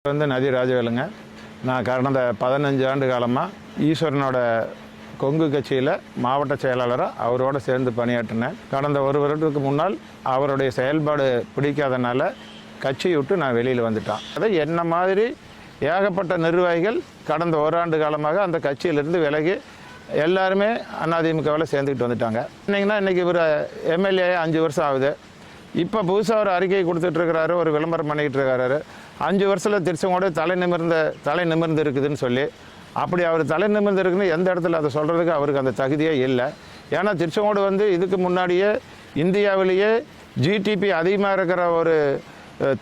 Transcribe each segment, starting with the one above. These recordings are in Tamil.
நதி ராஜவேலுங்க. நான் கடந்த 15 ஆண்டு காலமாக ஈஸ்வரனோட கொங்கு கட்சியில் மாவட்ட செயலாளராக அவரோடு சேர்ந்து பணியாற்றினேன். கடந்த ஒரு வருடத்துக்கு முன்னால் அவருடைய செயல்பாடு பிடிக்காதனால கட்சியை விட்டு நான் வெளியில் வந்துட்டேன். அதை என்ன மாதிரி ஏகப்பட்ட நிர்வாகிகள் கடந்த ஓராண்டு காலமாக அந்த கட்சியிலிருந்து விலகி எல்லாருமே அதிமுகவில் சேர்ந்துக்கிட்டு வந்துட்டாங்க. இன்றைக்கி இவர் எம்எல்ஏ 5 வருஷம் ஆகுது. இப்போ புதுசாக ஒரு அறிக்கை கொடுத்துட்ருக்கிறாரு, ஒரு விளம்பரம் பண்ணிக்கிட்டு இருக்காரு. 5 வருஷத்தில் திருச்செங்கோடு தலை நிமிர்ந்து இருக்குதுன்னு சொல்லி, அப்படி அவர் தலை நிமிர்ந்து இருக்குன்னு எந்த இடத்துல அதை சொல்கிறதுக்கு அவருக்கு அந்த தகுதியே இல்லை. ஏன்னா திருச்செங்கோடு இதுக்கு முன்னாடியே இந்தியாவிலேயே ஜிடிபி அதிகமாக இருக்கிற ஒரு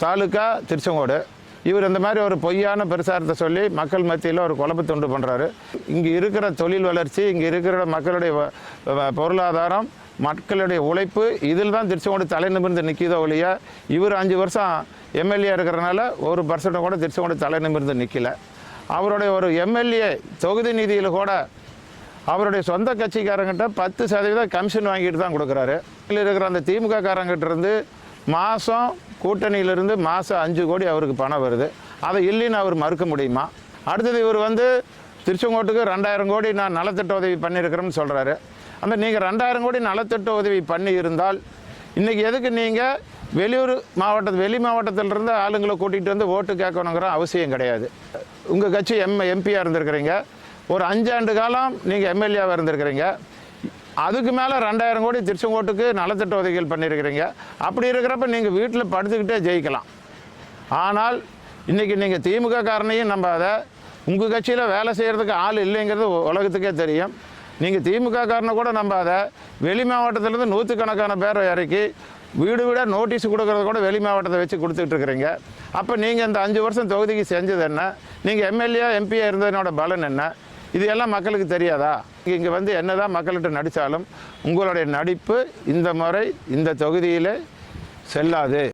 தாலுக்கா திருச்செங்கோடு. இவர் இந்த மாதிரி ஒரு பொய்யான பிரச்சாரத்தை சொல்லி மக்கள் மத்தியில் ஒரு குழப்பத்தை உண்டு பண்ணுறாரு. இங்கே இருக்கிற தொழில் வளர்ச்சி, இங்கே இருக்கிற மக்களுடைய பொருளாதாரம், மக்களுடைய உழைப்பு, இதில் தான் திருச்செங்கோடு தலை நிமிர்ந்து நிற்கிதோ ஒழிய இவர் 5 வருஷம் எம்எல்ஏ இருக்கிறனால 1% கூட திருச்செங்கோடு தலை நிமிர்ந்து நிற்கலை. அவருடைய ஒரு எம்எல்ஏ தொகுதி நிதியில் கூட அவருடைய சொந்த கட்சிக்காரங்கிட்ட 10% கமிஷன் வாங்கிட்டு தான் கொடுக்குறாரு. இதில் இருக்கிற அந்த திமுக காரங்கிட்ட இருந்து மாதம் கூட்டணியிலிருந்து மாதம் 5 கோடி அவருக்கு பணம் வருது. அதை இல்லைன்னு அவர் மறுக்க முடியுமா? அடுத்தது இவர் திருச்செங்கோட்டுக்கு 2000 கோடி நான் நலத்திட்ட உதவி பண்ணியிருக்கிறேன்னு சொல்கிறாரு. அந்த நீங்கள் 2000 கோடி நலத்திட்ட உதவி பண்ணி இருந்தால் இன்றைக்கி எதுக்கு நீங்கள் வெளி மாவட்டத்திலிருந்து ஆளுங்களை கூட்டிகிட்டு வந்து ஓட்டு கேட்கணுங்கிற அவசியம் கிடையாது. உங்கள் கட்சி எம்பியாக இருந்திருக்கிறீங்க, ஒரு 5 ஆண்டு காலம் நீங்கள் எம்எல்ஏவாக இருந்திருக்கிறீங்க. அதுக்கு மேலே 2000 கோடி திருச்செங்கோட்டுக்கு நலத்திட்ட உதவிகள் பண்ணியிருக்கிறீங்க. அப்படி இருக்கிறப்ப நீங்கள் வீட்டில் படுத்துக்கிட்டே ஜெயிக்கலாம். ஆனால் இன்றைக்கி நீங்கள் திமுக காரனையும் நம்பாத, உங்கள் கட்சியில் வேலை செய்கிறதுக்கு ஆள் இல்லைங்கிறது உலகத்துக்கே தெரியும். நீங்கள் திமுக காரனை கூட நம்பாத, வெளி மாவட்டத்திலேருந்து 100கணக்கான பேரை இறக்கி வீடு வீடாக நோட்டீஸ் கொடுக்கறத கூட வெளி மாவட்டத்தை வச்சு கொடுத்துக்கிட்டு இருக்கிறீங்க. அப்போ நீங்கள் இந்த 5 வருஷம் தொகுதிக்கு செஞ்சது என்ன? நீங்கள் எம்எல்ஏ எம்பியாக இருந்ததனோட பலன் என்ன? இது எல்லாம் மக்களுக்கு தெரியாதா? இங்கே என்ன தான் மக்கள்கிட்ட நடித்தாலும் உங்களுடைய நடிப்பு இந்த முறை இந்த தொகுதியில் செல்லாது.